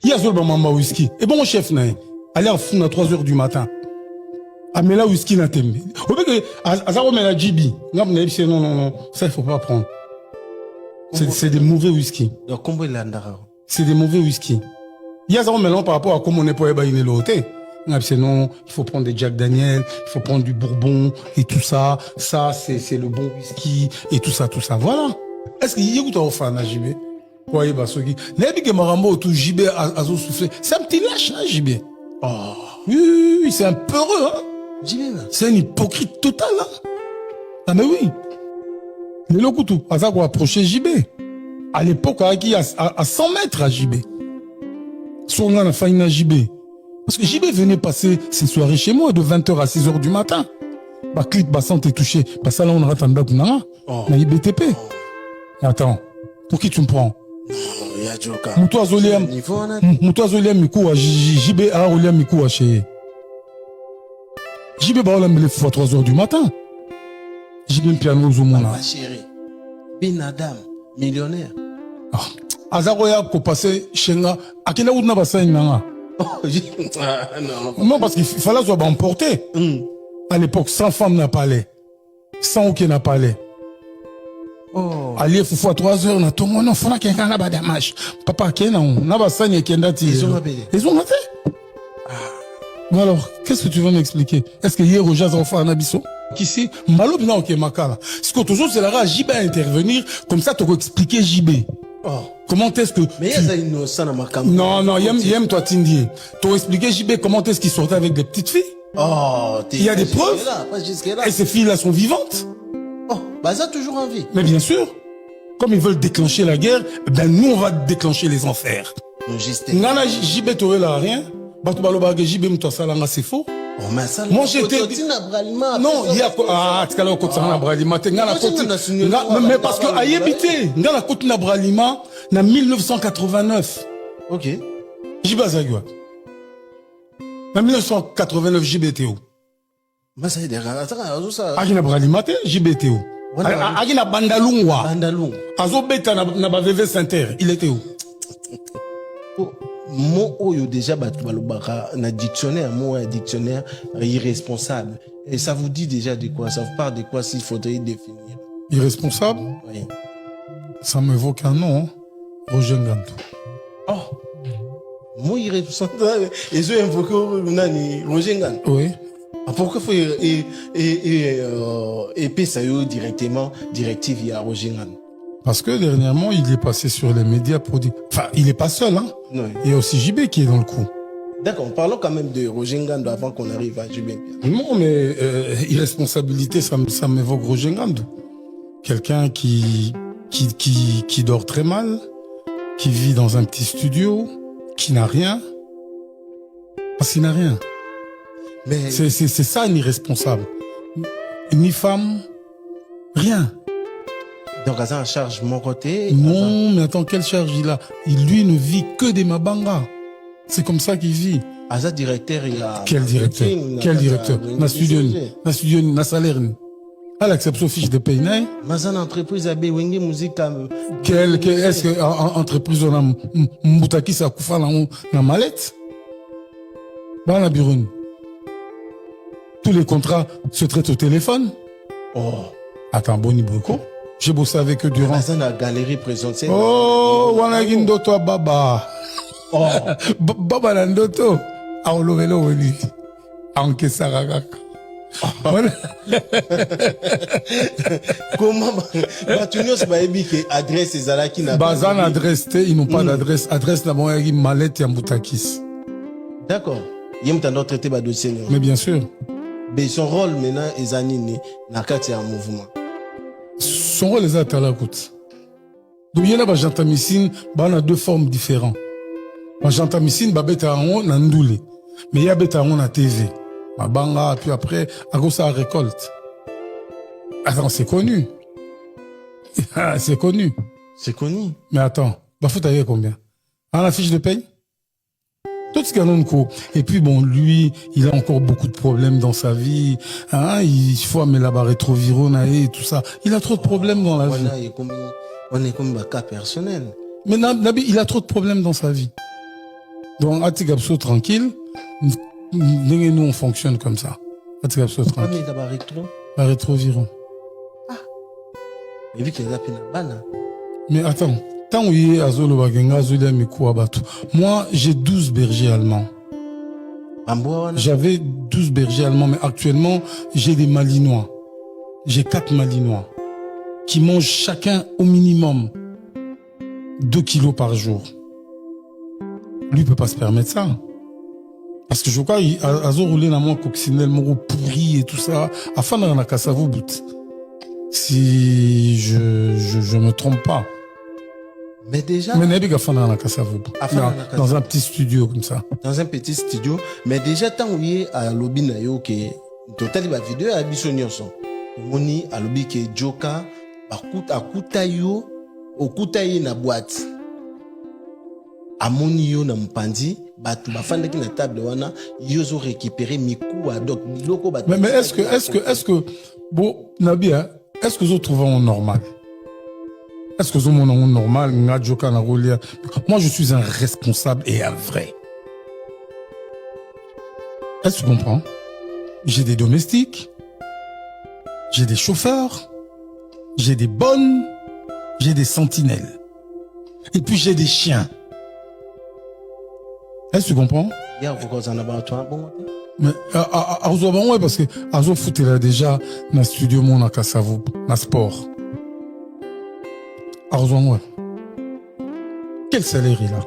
Il y a Zolba Mamba whisky. Et bon, chef, allez à fond à 3 heures du matin. Ah, mais là, whisky n'a tembe. Au fait que, Azaro met la GB. Non, ça, il faut pas prendre. C'est des mauvais whisky. Donc, comment il a C'est des mauvais whisky. Il y a Azaro mélange par rapport à comment on est pour ébainer l'hôtel. Non, il faut prendre des Jack Daniel, il faut prendre du Bourbon et tout ça. Ça, c'est le bon whisky et tout ça. Voilà. Est-ce qu'il y a un fan à JB? Oui, bah, ce qui. N'est-ce que Marambo tout JB a soufflé. C'est un petit lâche, hein, JB. Oh. Oui, c'est un peureux, hein. JB, c'est un hypocrite total, hein. Ah, mais oui. Mais le coup, tout, à ça qu'on approchait JB. À l'époque, à 100 mètres à JB. Soit on a failli à JB. Parce que JB venait passer ses soirées chez moi de 20h à 6h du matin. Bah, clip, bah, sans t'es touché. Bah, ça, là, on rate un bac, on a IBTP. Attends. Pour qui tu me prends? Moutou Azoliam. Moutou Azoliam, Mikou, JB, Aroliam, Mikou, chez. JB, bah, on a mis les fous à 3h du matin. JB, piano, Zoumona. Ma chérie. Bin Adam, millionnaire. Azaroya, ko passé, Shenga. Akina, ou n'a pas ça, Nanga. Non, parce qu'il fallait soit emporté. À l'époque, 100 femmes n'a pas allé. 100 qui n'a pas allé. Allez, faut 3 heures, na tout le monde, faut qu'il y ait un bas d'amage. Papa, qui est là, on a pas ça, ni qui est là. Ils ont appelé. Bon alors, qu'est-ce que tu veux m'expliquer? Est-ce que hier, au jazz, on fait un abisso? Ici, malo, bien, ok, makala. Ce que toujours, c'est la rage, JB à intervenir, comme ça, tu peux expliquer JB. Comment est-ce que. Mais il y a une ça dans ma campagne. Non, il toi, Tindy. Tu as expliqué JB comment est-ce qu'il sortait avec des petites filles? Il y a des preuves. Et ces filles-là sont vivantes. Bah, ça a toujours envie. Mais bien sûr. Comme ils veulent déclencher la guerre, ben nous, on va déclencher les enfers. Nana JB, tu là rien. JB, c'est faux. Moi, j'étais. Non, il y a. Tu as côté Nabralima. Mais parce que à Yébité, dans la côte Nabralima, en 1989. Ok. JB Zagua. En 1989, JBTO. Mais ça y est, ça. Agina Bralimate, JBTO. Agina Bandalungwa. Azo Beta na ba VV Saint-Terre. Il était où? Mot oyo déjà na dictionnaire, dictionnaire irresponsable. Et ça vous dit déjà de quoi? Ça vous parle de quoi s'il faudrait définir? Irresponsable? Oui. Ça m'évoque un nom, hein? Roger Ngantou. Mot irresponsable. Et je invoqué Roger Ngantou. Oui. Pourquoi faut épée ça directement directive à Roger Ngantou? Parce que dernièrement, il est passé sur les médias pour dire... Enfin, il n'est pas seul, hein. Oui. Il y a aussi JB qui est dans le coup. D'accord, parlons quand même de Roger Ngantou avant qu'on arrive à JB. Non, mais irresponsabilité, ça m'évoque Roger Ngantou. Quelqu'un qui dort très mal, qui vit dans un petit studio, qui n'a rien. Parce qu'il n'a rien. Mais... C'est ça, un irresponsable. Ni femme, rien. Donc, à charge mon côté. Non, mais attends, quelle charge il a? Lui ne vit que des Mabanga. C'est comme ça qu'il vit. Asa directeur, il a. Quel directeur? Quel directeur? Na studio, na salaire. À l'exception fiche de paye, n'est? Mais une entreprise a Wenge musique. Est-ce que entreprise on a Moutaki sa koufa na mallette? Bah, na bureau. Tous les contrats se traitent au téléphone. Attends, Boni Bruco. J'ai bossé avec eux durant. La galerie présentée. Wanagindo toi Baba. Baba Nandoto. Aolovelo Weli. Anke Saragak. Comment Batunios Baebi qui adresse les Alaki n'a pas. Bazan adresse, ils n'ont pas d'adresse. Adresse la moyenne mallette et Mboutakis. D'accord. Yem t'en traité ba dossier. Mais bien sûr. Mais son rôle maintenant est anini na kati en mouvement. Son rôle est à la côte. Donc il y a des gentamicines, on a deux formes différentes. La gentamicine, beta en haut, nandoulé. Mais il y a beta en haut na TV. Ma banga, puis après, à gauche ça récolte. Attends, c'est connu. C'est connu. C'est connu. Mais attends, bah faut tailler combien? À la fiche de paye? Tout ce qu'il y a coup. Et puis bon, lui, il a encore beaucoup de problèmes dans sa vie. Hein, il faut amener la barre rétrovirale et tout ça. Il a trop de problèmes dans la vie. On est comme un cas personnel. Mais Nabi, il a trop de problèmes dans sa vie. Donc, Atigapso tranquille. Nous, on fonctionne comme ça. Atigapso tranquille. La rétroviron. Mais vu qu'il y a une banane. Mais attends, tant où il y a Azolo Bagenga, Azolo Mikou Abatou. Moi, j'ai 12 bergers allemands. J'avais 12 bergers allemands, mais actuellement, j'ai des Malinois. J'ai 4 Malinois qui mangent chacun au minimum 2 kilos par jour. Lui peut pas se permettre ça. Parce que je crois qu'il a roulé dans mon coccinelle, mon pourri et tout ça. Afin d'en avoir vous bout. Si je me trompe pas. Mais déjà. Mais n'est pas dans dans un petit studio comme ça. Dans un petit studio. Mais déjà, tant où il y a lobby na yo que total la vidéo a bisonnion son. Moni a lobby que Joka akuta yo okuta yi na boîte. Amoni yo na mpandi batu bafanda ki na table wana yo zo récupérer mikou a donc loko batu. Mais est-ce que bon Nabia, est-ce que vous trouvez normal? Est-ce que vous trouvez normal? Moi, je suis un responsable et un vrai. Est-ce que tu comprends? J'ai des domestiques, j'ai des chauffeurs, j'ai des bonnes, j'ai des sentinelles. Et puis j'ai des chiens. Est-ce que tu comprends? Hier, vous en avez un bon. Mais ouais, parce que Azo foot là déjà dans le studio mon à Kassavou, dans sport. Ouais. Quel salaire il a?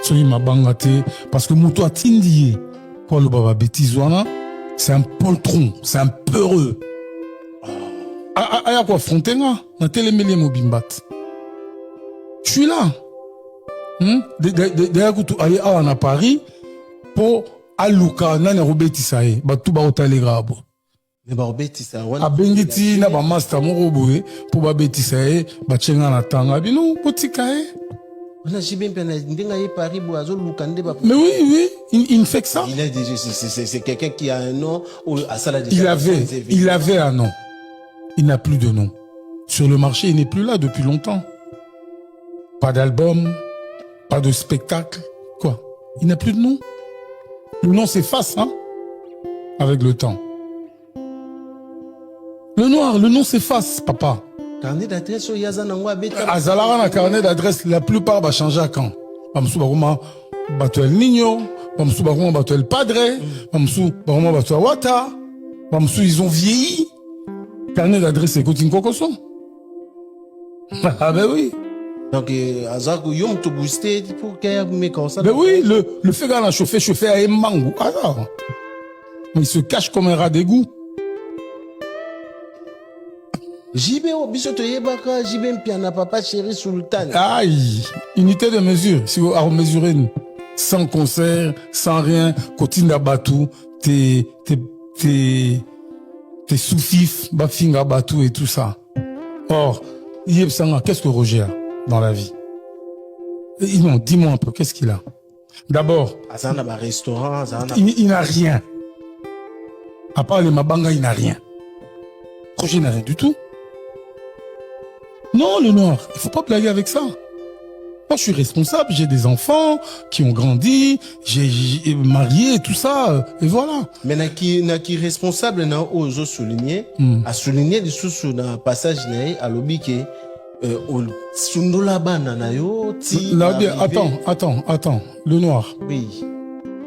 Soyez ma bangaté parce que Mouto a tindi quoi le baba bêtise c'est un poltron, c'est un peureux. Aya quoi Frontenga na télémélé mobimbat. Je suis là. D'ailleurs tu allez à Paris pour aluka nana robeti sae ba tout ba otalega bo. Mais ba robeti sa wana abengiti na ba master moko boye pour ba beti sae ba chenga na tanga bino botika e. On a jibé pena ndinga ye Paris bo azo lukande ba. Mais oui, il ne fait que ça. Il a déjà c'est quelqu'un qui a un nom ou à ça il avait un nom. Il n'a plus de nom. Sur le marché, il n'est plus là depuis longtemps. Pas d'album, pas de spectacle, quoi. Il n'a plus de nom. Le nom s'efface, hein, avec le temps. Le noir, le nom s'efface, papa. Carnet d'adresse au Yazanangwa Beta. Azalara na carnet d'adresse, la plupart va changer à quand? Bamsou Baruma, Batuel Nino, Bamsou Baruma, Batuel Padre, Bamsou Baruma, Batuel Wata, Bamsou, ils ont vieilli. Carnet d'adresse, c'est Cotin Kokoso. Ah ben oui. Donc, Azar, Yom te booster pour qu'il y ait comme ça. Ben oui, le fait qu'on a chauffé à Emmango. Alors, il se cache comme un rat d'égout. JB, Bisoto Yebaka, JB Mpiana, papa chéri Sultan. Aïe, unité de mesure. Si vous mesurez sans concert, sans rien, Kotinda Batou, t'es soufif, Bafinga Batou et tout ça. Or, Yebsanga, qu'est-ce que Roger a dans la vie? Non, dis-moi un peu, qu'est-ce qu'il a? D'abord, il n'a rien. À part les Mabanga, il n'a rien. Roger n'a rien du tout. Non, le noir, il faut pas blaguer avec ça. Moi, je suis responsable, j'ai des enfants qui ont grandi, j'ai marié, tout ça, et voilà. Mais qui responsable, n'a osé souligner, a souligné des sous dans passage à l'objet Attends, le noir. Oui.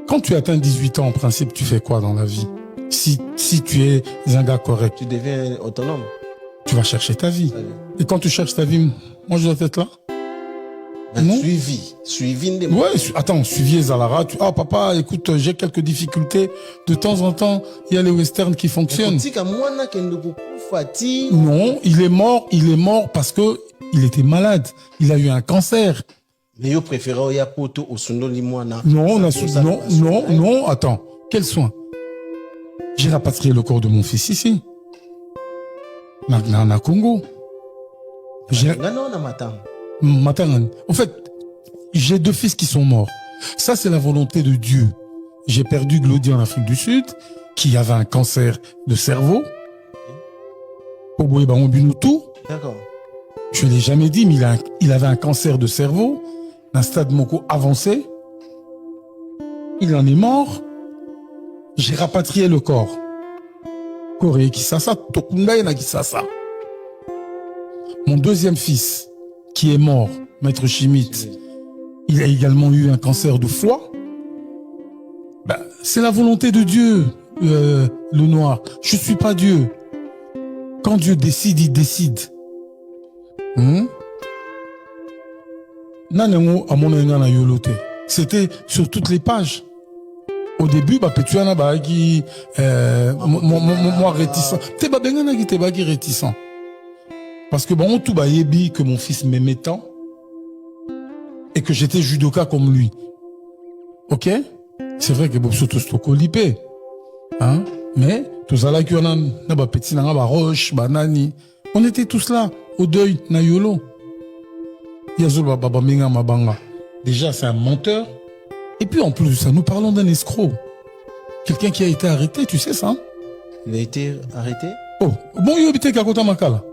Quand tu atteins 18 ans, en principe, tu fais quoi dans la vie? Si tu es un gars correct. Tu deviens autonome. Tu vas chercher ta vie. Oui. Et quand tu cherches ta vie, moi je dois être là. Non? Suivi. Ouais, attends, suivi Zalara. Ah papa, écoute, j'ai quelques difficultés. De temps en temps, il y a les westerns qui fonctionnent. Non, il est mort parce que il était malade. Il a eu un cancer. Mais yo préféré ya poto au sondo limwana. Non, attends. Quels soins? J'ai rapatrié le corps de mon fils ici. Maintenant, à Congo. En fait, j'ai 2 fils qui sont morts. Ça, c'est la volonté de Dieu. J'ai perdu Glody en Afrique du Sud, qui avait un cancer de cerveau. D'accord. Je ne l'ai jamais dit, mais il avait un cancer de cerveau, d'un stade moko avancé. Il en est mort. J'ai rapatrié le corps. Corée Kisasa, Tokunda na Kisasa. Mon deuxième fils, qui est mort, Maître Chimite, il a également eu un cancer de foie. Ben, c'est la volonté de Dieu, le noir. Je suis pas Dieu. Quand Dieu décide, il décide. Nanengo a mon na yolote. C'était sur toutes les pages. Au début, bah, Petuana, bah, qui, moi, réticent. T'es bah, bengana qui t'es bah, qui réticent. Parce que, bon, tout bah, yebi que mon fils m'aimait tant. Et que j'étais judoka comme lui. Ok? C'est vrai que, bon, surtout, c'est au lipé. Hein? Mais, tout ça là, qu'il y en a, bah, petit, bah, roche, bah, nani. On était tous là, au deuil, na yolo. Yazol, bah, baba, menga, mabanga. Déjà, c'est un menteur. Et puis en plus de ça, nous parlons d'un escroc. Quelqu'un qui a été arrêté, tu sais ça? Il a été arrêté? Oh, bon, il habite à Kota Makala.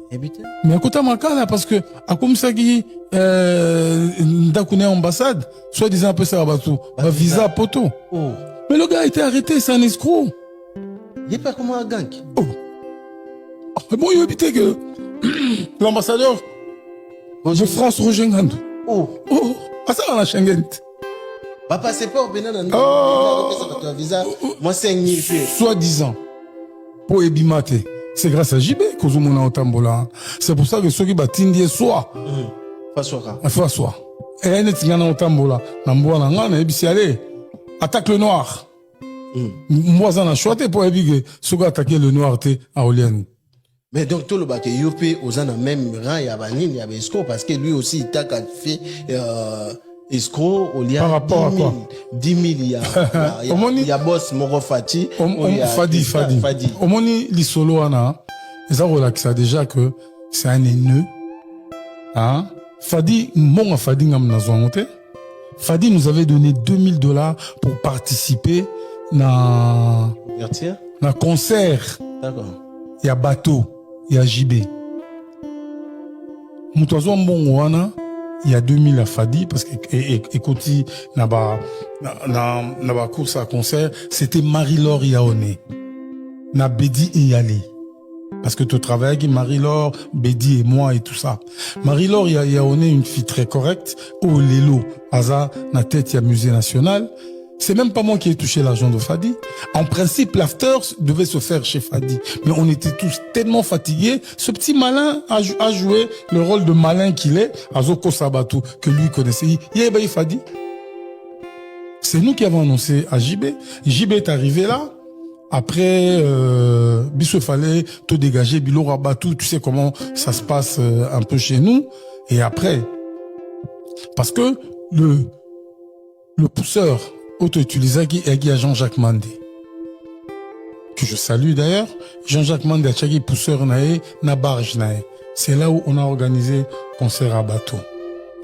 Habité? Mais à Kota Makala, parce que, à comme ça qui, d'Akouné ambassade, soit disant un peu ça, bah, tout, bah, visa à poto. Oh. Mais le gars a été arrêté, c'est un escroc. Il n'est pas comme un gang. Oh. Oh, bon, il habite que, l'ambassadeur, de France Rogengand. Oh. Oh, à ça, on a Schengen. Pas passeport, visa. Moi, 5 000 Soi-disant, pour Ebimate, c'est grâce à JB que vous avez Otambola. C'est pour ça que ceux qui battent soit. Faut soit. Et elle est en Otambola. Namboa Nangana, et allez, attaque le noir. Moi, j'en ai choisi pour éviter que ceux qui attaquent le noir à Oliane. Mais donc, tout le bac Yopé, aux en a même rang, il y a Vanine, il y a Esco, parce que lui aussi, il t'a fait, escroc, au lien. Par rapport à quoi? 10 000, il y a boss, Moro Fati. Fadi. Omoni, l'isolo, ana, ils ont relaxé déjà que c'est un haineux. Hein? Fadi, mon Fadi, Fadi nous avait donné $2000 pour participer dans un concert. D'accord. Il y a bateau, il y a JB. Moutazo mbongo wana, il y a 2000 à Fadi parce que écoutez naba course à concert, c'était Marie-Laure Yaoné. Na Bedi et Yali. Parce que tu travailles avec Marie-Laure, Bedi et moi et tout ça. Marie-Laure Yaoné, une fille très correcte. Oh Lélo, Aza, na tête, il y a Musée National. C'est même pas moi qui ai touché l'argent de Fadi. En principe, l'after devait se faire chez Fadi. Mais on était tous tellement fatigués. Ce petit malin a joué le rôle de malin qu'il est, Azoko Sabatou, que lui connaissait. Il Fadi. C'est nous qui avons annoncé à JB. JB est arrivé là. Après, il fallait te dégager, Bilo Rabatou, tu sais comment ça se passe un peu chez nous. Et après, parce que le pousseur auto-utilisé qui est Jean-Jacques Mandé, que je salue d'ailleurs. Jean-Jacques Mandé a chagi pousseur nae na barge nae. C'est là où on a organisé concert à bateau.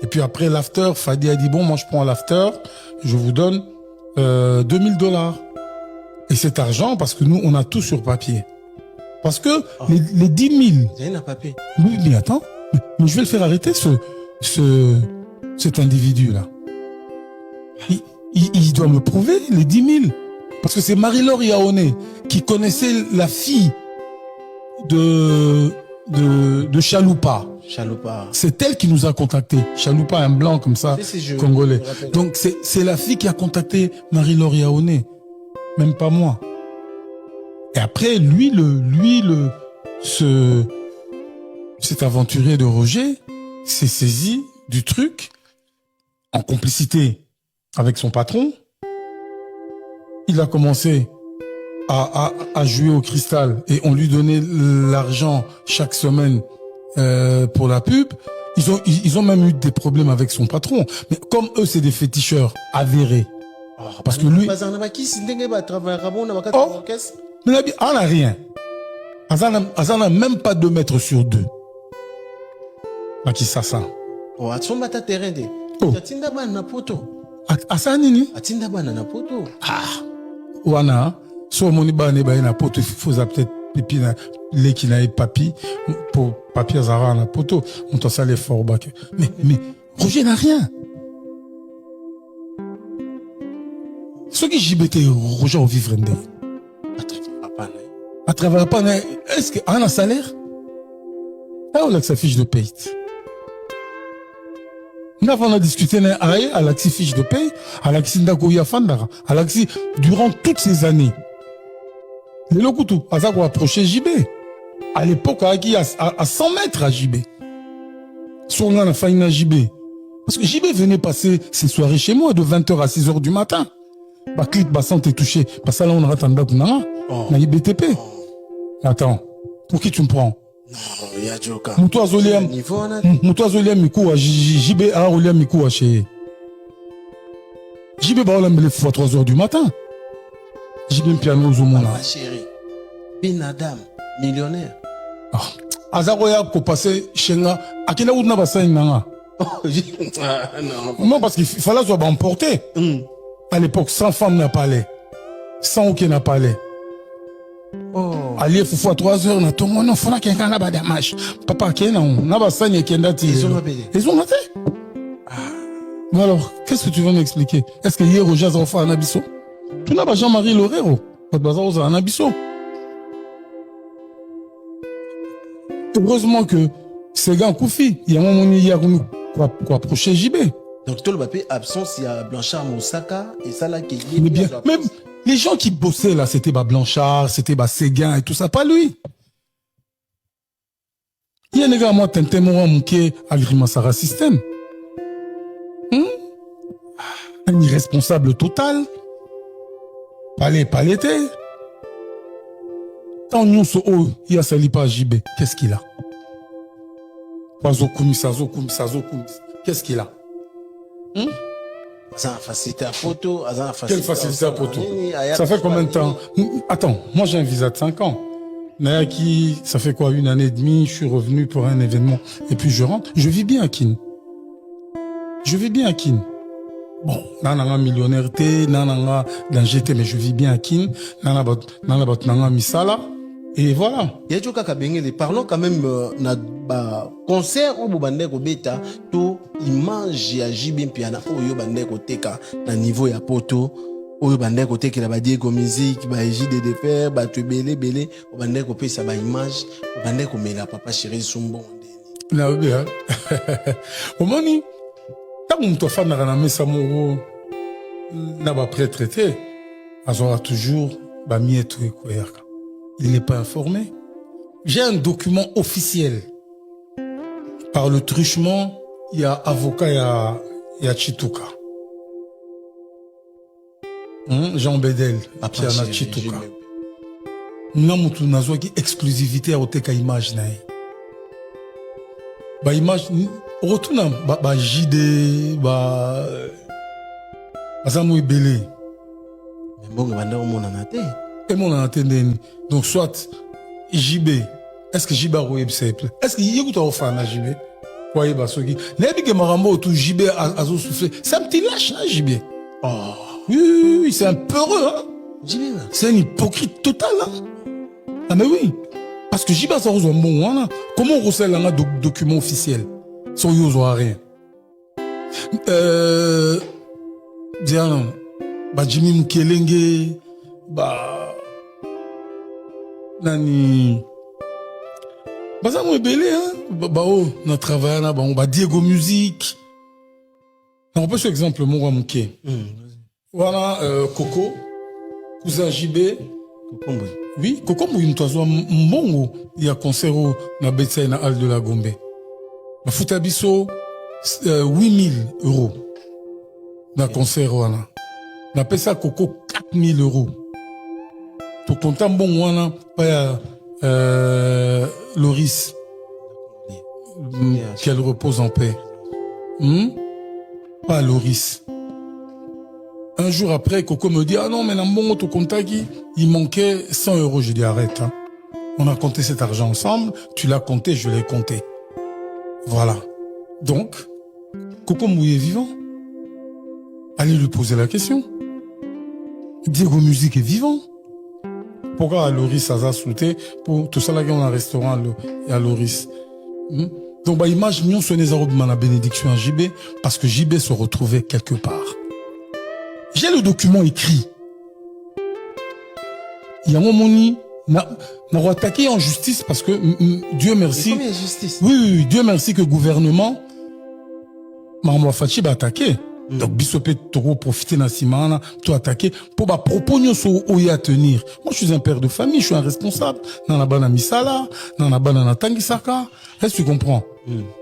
Et puis après l'after, Fadi a dit bon, moi je prends l'after, je vous donne $2000. Et cet argent, parce que nous on a tout sur papier. Parce que les 10 000. J'ai un papier. Oui, mais attends, mais je vais le faire arrêter cet individu là. Il doit me prouver les 10 000. Parce que c'est Marie-Laure Yaoné qui connaissait la fille de Chaloupa. Chaloupa. C'est elle qui nous a contactés. Chaloupa, un blanc comme ça, congolais. Donc c'est la fille qui a contacté Marie-Laure Yaoné. Même pas moi. Et après, cet aventurier de Roger s'est saisi du truc en complicité avec son patron. Il a commencé à jouer au cristal et on lui donnait l'argent chaque semaine pour la pub. Ils ont même eu des problèmes avec son patron. Mais comme eux, c'est des féticheurs avérés. Parce que lui... mais on n'a rien. Azan n'a même pas 2 mètres sur 2. Maki Sassa. Oh, atsomba ta terrain de. Atinda ba na poto. Asa nini? Atinda ba na poto. Wana, so moni ba ne ba na poto, faut peut-être pipi na leki na papi pour papier azara na poto. On t'en sale fort bac. Mais Roger n'a rien. Ce qui JBT Roger au vivre ndé. À travers pas, est-ce qu'il a un salaire? Ah, on a sa fiche de paye. Nous avons discuté à l'axi fiche de paye, à l'axi Ndakoya Fandara, à l'axi durant toutes ces années. Les Lokutu, à ça qu'on approchait JB. À l'époque, à 100 mètres à JB. Sur on a failli à JB. Parce que JB venait passer ses soirées chez moi de 20h à 6h du matin. Bah, clip, bah, sans t'es touché. Parce que là, on a attendu on a BTP. Attends, pour qui tu me prends? Non, il y a Joka. Moutoua Zolia Mikou à JB a Olia Mikou à chez. JB ba Olia fois 3h du matin. JB piano au Zoumona. Ma chérie. Bin Adam, millionnaire. Azaroya ko passé chez nga. Akina Oudna Bassa Nanga. Non, parce qu'il fallait soit emporté. À l'époque, 100 femmes n'a pas allé. 100 aucun n'a pas allé. Allié Foufou à 3h, on a tout le monde, on a quelqu'un là-bas des matchs. Papa, qui est là, on a pas qui est là. Ils ont appelé. Ils ont appelé. Mais alors, qu'est-ce que tu veux m'expliquer? Est-ce que hier, au jazz, on fait un abisso? Tu n'as pas Jean-Marie Lorero. Votre bazar, on a un abisso. Heureusement que ces gars, Koufi, il y a un moment, il y a quoi approcher JB. Donc, tout le papier absence, il y a Blanchard Moussaka et ça là qui est mais bien. Même les gens qui bossaient là, c'était Blanchard, c'était Séguin et tout ça, pas lui. Il y a un gars, moi, Tintin Moran Mouké, Agrimassara System. Un irresponsable total. Palais, l'été. Tant nous so haut, il y a sali pas JB. Qu'est-ce qu'il a? Qu'est-ce qu'il a? Ça a facilité à photo. Quelle facilité à photo? Ça fait combien de temps? Attends, moi j'ai un visa de 5 ans. Nayaki, ça fait quoi, 1 année et demie, je suis revenu pour un événement. Et puis je rentre. Je vis bien à Kin. Bon, nananga millionnaire té, nananga dans GT, mais je vis bien à Kin. Nananga misala. Et voilà. Il y a des gens qui parlons quand même na concert où bande ko beta to image ya JB piana oyo bande ko teka na niveau ya poto oyo bande ko teka ba Diego musique ba JDDFR ba tebele belé bande ko pesa ba image bande ko mela papa chéri Sumbo na bien. Omoni ta mtu afana na mesa moro na ba prêtre té azora toujours ba mieto ekoyaka. Il n'est pas informé. J'ai un document officiel. Par le truchement, il y a avocat, il y a Chituka. Jean Bedel, Piana Chituka. Namutu nazo qui exclusivité à oteka image nae. Ba image retourna ba JD ba Azamou Belé. Mais bon banda o mona na té. Et mon antenne. Donc, soit JB, est-ce que JB a roué simple? Est-ce qu'il y a un fan à JB? Quoi, bah, ce qui. N'est-ce que Marambo, tout JB a soufflé. C'est un petit lâche, hein, JB. Oh. Oui, c'est un peureux, hein. JB, c'est un hypocrite total, hein. Ah, mais oui. Parce que JB a ça un bon, hein. Comment on recèle un document officiel? Sans yozo à rien. Diana, bah, Jimmy Mkelenge, bah, nani baza mo belé hein oh na travail na on ba Diego musique on peut ce exemple mon Mouké voilà Coco cousin JB Kokombo oui Kokombo une toiso mbongo il y a concert na Betsaï na Hall de la Gombe ba futa biso 8000 € na concert voilà na pesa Coco 4000 €. Tout content bon wana pas Loris qu'elle repose en paix. Pas Loris. Un jour après, Coco me dit ah non mais dans bon tout contact il manquait 100 €. Je dis arrête. Hein. On a compté cet argent ensemble. Tu l'as compté, je l'ai compté. Voilà. Donc Coco Mouillé vivant. Allez lui poser la question. Diego Musique est vivant. Pourquoi à Loris ça a sauté pour tout ça là on a un restaurant à Loris. Donc bah image nous sonner la bénédiction à JB parce que JB se retrouvait quelque part. J'ai le document écrit. il y a un moment n'a attaqué en justice parce que Dieu merci. Combien de justice? Oui, Dieu merci que le gouvernement Maman Fachi va attaquer. Donc, Bissopé, Toro, profiter dans Simana, tout attaquer, pour ma proposer au à tenir. Moi, je suis un père de famille, je suis un responsable. Dans la misala, dans la tangisaka. Est-ce que tu comprends?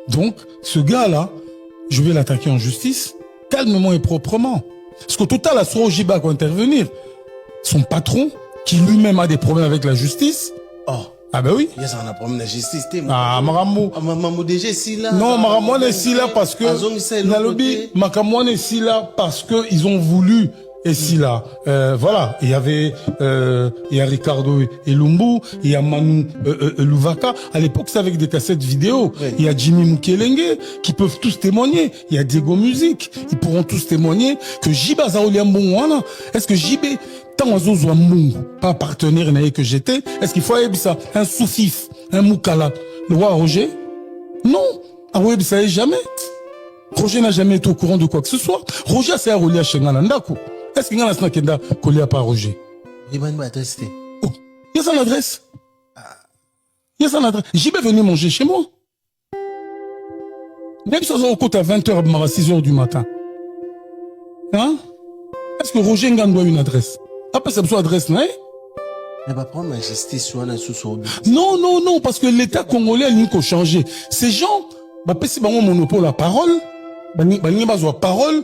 Donc, ce gars-là, je vais l'attaquer en justice, calmement et proprement. Parce qu'au total, la Soro Jiba va intervenir. Son patron, qui lui-même a des problèmes avec la justice. Oh. Ah ben oui. Il y a un problème de justice. Ah, Maramo. Maman déjà ici là. Non, Maramo est ici là parce que Nalobi, Makamouane est ici là parce que ils ont voulu ici là. Voilà, il y avait il y a Ricardo Elumbu, il y a Manu Louvaka. À l'époque, c'est avec des cassettes vidéo. Oui. Il y a Jimmy Mukelenge qui peuvent tous témoigner. Il y a Diego Music, ils pourront tous témoigner que Jiba Zaoliambouana. Est-ce que Jibé pas partenaire que j'étais, est-ce qu'il faut ça un soufif, un moukala, le roi Roger? Non, à ça jamais. Roger n'a jamais été au courant de quoi que ce soit. Roger c'est à relier à Shengalandako. Est-ce qu'il y a un snakenda collé à pas Roger? Il y a une adresse. Oh, il y a son adresse. Il y a son adresse. J'y vais venir manger chez moi. Même si on compte à 20h à 6h du matin. Hein? Est-ce que Roger Ngan doit une adresse? Après, c'est besoin d'adresse, non? Mais pas prendre la justice sur un sous. Non, parce que l'État congolais a changé. Ces gens, si ils ont monopole la parole, ils ont parole,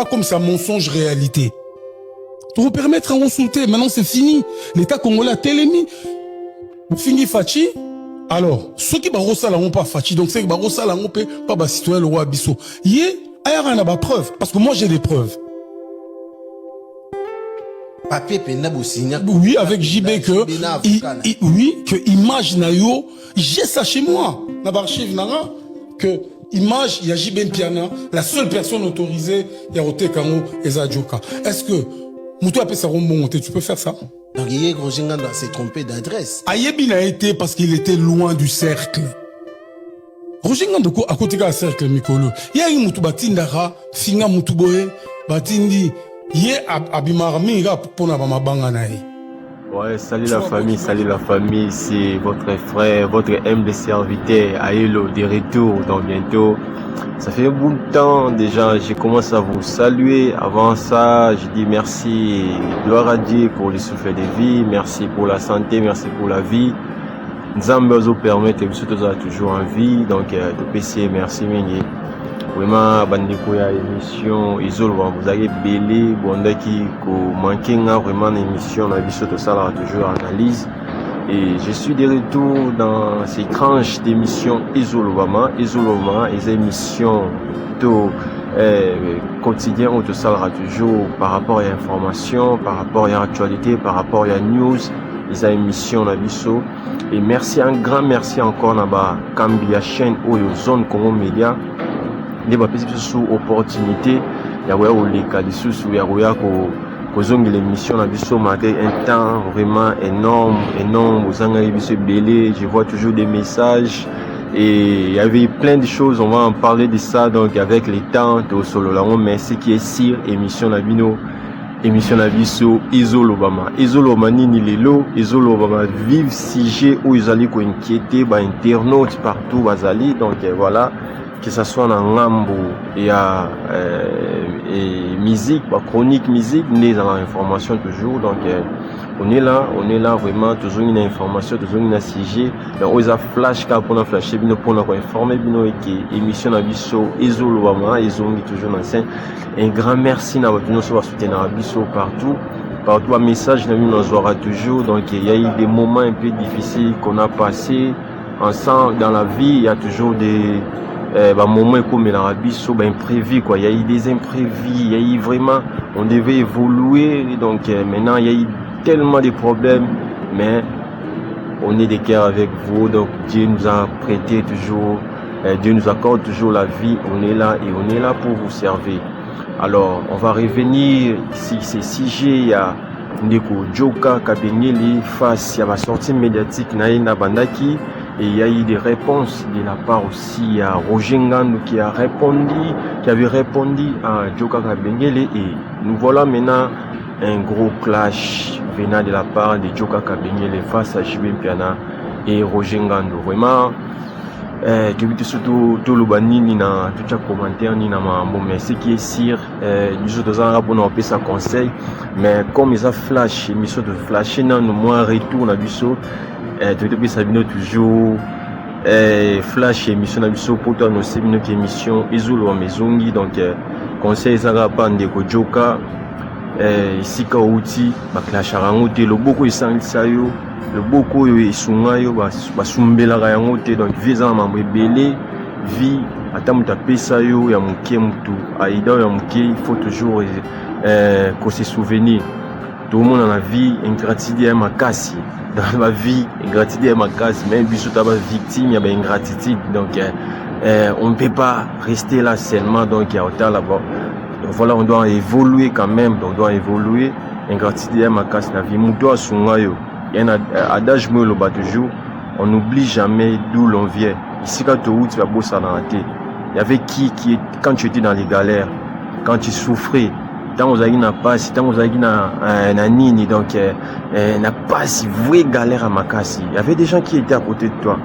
comme ça, mensonge réalité. Pour vous permettre à consulter, maintenant c'est fini. L'État congolais a télémis. Vous finissez Fachi. Alors, ceux qui n'ont pas Fachi, donc ceux qui n'ont pas citoyen le roi Abisso. Il y a pas preuve, parce que moi j'ai des preuves. Papier oui, avec JB que oui, que image na yo, j'ai ça chez moi. Dans l'archive nara que image il y a JB Piana, la seule personne autorisée il y a Rote Kango et Zadjoka. Est-ce que Moutou appelle ça remonter, tu peux faire ça? Donc il s'est trompé d'adresse. Ayebi n'a été parce qu'il était loin du cercle. Rogingan de quoi à côté du cercle Mikolo. Il y a une Moutou batindara, finga Moutou boé, batindi. Ouais, salut la famille, c'est votre frère, votre humble serviteur, Aïlo, de retour, donc bientôt. Ça fait un bout de temps déjà, j'ai commencé à vous saluer. Avant ça, je dis merci, gloire à Dieu pour le souffle de vie, merci pour la santé, merci pour la vie. Nzambezo permet que vous soyez toujours en vie, donc de PC, merci Mingi. Vraiment, bandeko ya émission Isolo, vous avez belé, bondaki ko manquinga vraiment l'émission na biso to sala toujours analyse et je suis de retour dans ces tranches d'émission Isolo les émissions to quotidien où to sala toujours par rapport à l'information, par rapport à l'actualité, par rapport à la news, les émissions na biso et merci un grand merci encore na ba Kambia chaîne ou zone Congo Média. Il y a une opportunité, il y a des cas de sous, il y a l'émission un temps vraiment énorme, vous en avez belé, je vois toujours des messages et il y avait plein de choses, on va en parler de ça donc avec les temps de solo là, mais ce qui est sûr, émission Nabino, émission Nabiso, Isolo Manini Lelo, Isolo Bama vive sujet où ils allaient inquiéter, internautes partout, bazali, donc voilà. Que ce soit dans Ngambo et musique, chronique musique, mais dans l'information toujours. Donc on est là vraiment toujours une information, toujours une sujet. Donc on a flash car pour nous flasher, pour nous informer, que émission Abisso, Isolo Bama, Isongi toujours dans scène. Un grand merci à votre nous soutenir Abisso partout. Partout un message nous aura toujours. Donc il y a eu des moments un peu difficiles qu'on a passé ensemble dans la vie. Il y a toujours des moment comme l'Arabie imprévu quoi, il y a eu des imprévus, il y a eu vraiment, on devait évoluer donc maintenant il y a eu tellement de problèmes mais on est de cœur avec vous donc Dieu nous a prêté toujours, Dieu nous accorde toujours la vie, on est là et on est là pour vous servir. Alors on va revenir si ces sujets, il y a Ndeko Joka Kabengeli face à la sortie médiatique Naïna Bandaki. Et il y a eu des réponses de la part aussi à Roger Ngan qui avait répondu à Joka Kabengele et nous voilà maintenant un gros clash venant de la part de Joka Kabengele face à JB Mpiana et Roger Ngando. Vraiment, que surtout tout le banini na tout commentaire ni na mambo, mais ce qui est sûr, nous autres on a appelé ça conseil, mais comme ils a flash, émission de flasher dans le mois retour na biso, tout ça vient toujours flash émission na biso pour toi nos séminaires émission izulu mezongi, donc conseil ça va pas ndeko Joka ici ka outil ba clash rango te le beaucoup isanglisa yo le beaucoup isunga yo ba sumbela ka yango te, donc visa mambo ebele vie ata muta pesa yo ya muke mutu aida ya muke, il faut toujours qu'on se souvenir tout le monde dans la vie ingratitude est makasi, dans la vie ingratitude est makasi, même biso ta ba victime ya ba ingratitude, donc on ne peut pas rester là seulement, donc il y a autant là-bas. Voilà, on doit évoluer quand même, donc on doit évoluer. Ingratitude est makasi na vie mutu asunga yo. Il y a un adage moi le bas toujours, on n'oublie jamais d'où l'on vient. Ici quand tu vas bosser dans la tête. Il y avait qui quand tu étais dans les galères, quand tu souffrais, tant vous avez n'a pas, tant vous avez na nini, donc n'a pas si vraie galère à makasi. Il y avait des gens qui étaient à côté de toi.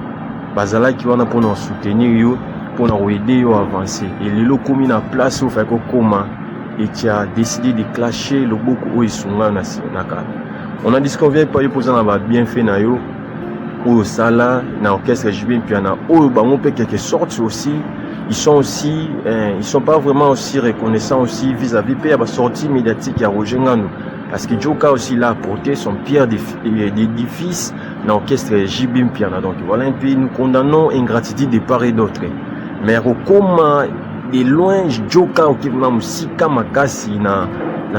Bazala qui vont pour nous soutenir yo, pour nous aider à avancer. Et les locaux mis en place au fait comment et tu as décidé de clasher le beaucoup où ils sont là na on a dit qu'on vient pas poser dans la bienfait na yo au sala na orchestre JB Mpiana au bango peut quelque sorte aussi, ils sont pas vraiment aussi reconnaissants aussi vis-à-vis de la sortie médiatique à Roger Ngando, parce que Joka aussi l'a apporté son pierre d'édifice dans l'orchestre JB Mpiana. Donc voilà un peu, nous condamnons ingratitude de part et d'autre, mais comment de loin Joka qui m'a musika makasi na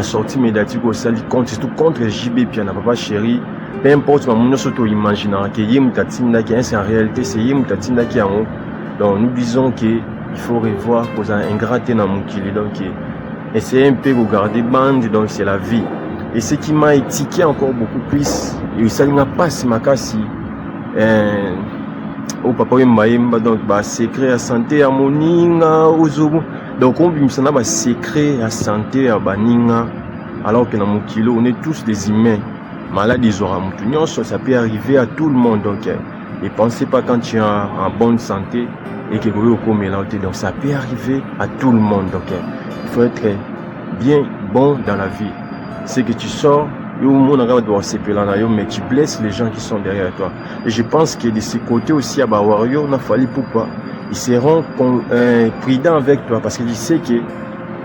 sortie médiatique au sali contre JB Mpiana papa chéri, peu importe mon soto imaginera que yem tatinda qui est en réalité c'est yem tatinda qui en haut. Donc nous disons que il faut revoir cause ingraté dans mon kili, donc essayer un peu de garder bande, donc c'est la vie. Et ce qui m'a étiqué encore beaucoup plus, et ça n'a pas si makasi au papa Mbaemba, donc bah secret à santé à moninga ozobo, donc on bim sana ba secret à santé à baninga, alors que dans mon kilo on est tous des humains malades, ils auront mutunyon, ça peut arriver à tout le monde, donc et pensez pas quand tu es en bonne santé et que vous êtes au mélange, donc ça peut arriver à tout le monde, donc il faut être bien bon dans la vie. C'est que tu sors, mais tu blesses les gens qui sont derrière toi. Et je pense que de ce côté aussi, à Bawario, on a fallu pourquoi ils seront prudents avec toi, parce qu'ils savent que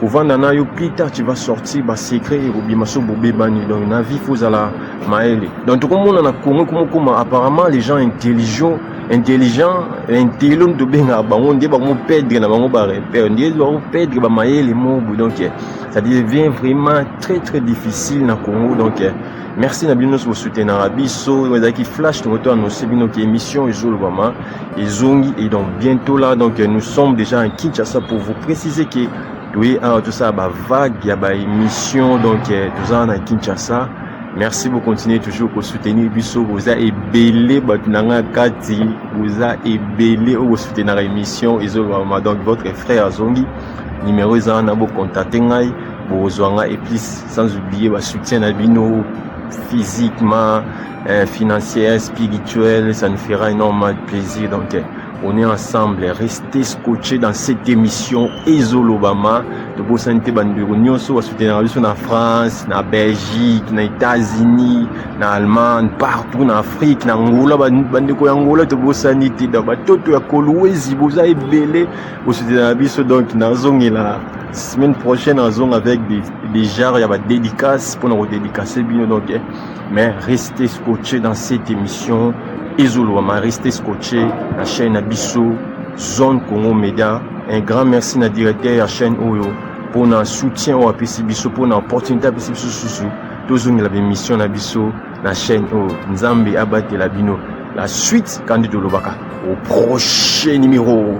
pour vendre plus tard tu vas sortir bah secret et obimaso bobé bani, donc na vie faut la maële. Donc tout le monde en a comment apparemment les gens intelligents de benga bango ndé bango perdre na bango ba repère ndé bango perdre ba maële mobu, donc ça devient vraiment très très difficile na Congo. Donc merci na bino pour soutenir Abisso qui flash nous retourne nos bino qui émission izolo vraiment ezongi, et donc bientôt là, donc nous sommes déjà en Kinshasa pour vous préciser que oui, tout ça bah vague, il y a bah émission, donc tout ça à Kinshasa. Merci pour continuer toujours pour soutenir Bisso, vous a ébélé batunanga kati, vous a ébélé au soutenir l'émission Isolama, donc votre frère Zongi numéro za na bo contacter ngai bozwanga, et puis sans oublier ba soutien à bino physiquement, financier, spirituel, ça nous fera énormément de plaisir. Donc on est ensemble, restez scotchés dans cette émission Ezolobama de beau santé banduro nyonso wa soutenir na France, na Belgique, na États-Unis, na Allemagne, partout na Afrique, na Angola bandeko ya Angola de beau santé da batoto ya Kolwezi boza ebele au soutenir biso. Donc na zongela semaine prochaine en zone avec des genres, il y a des dédicaces pour nous dédicacer bien, donc mais restez scotchés dans cette émission Ezolobama, restez scotchés la chaîne Abisso Zone Congo Média. Un grand merci na directeur de la chaîne Oyo pour notre soutien au APC Bisso, pour notre opportunité à APC Bisso, toujours la émission Abisso la chaîne Oyo Nzambe Abate Labino. La suite candidat Lobaka au prochain numéro.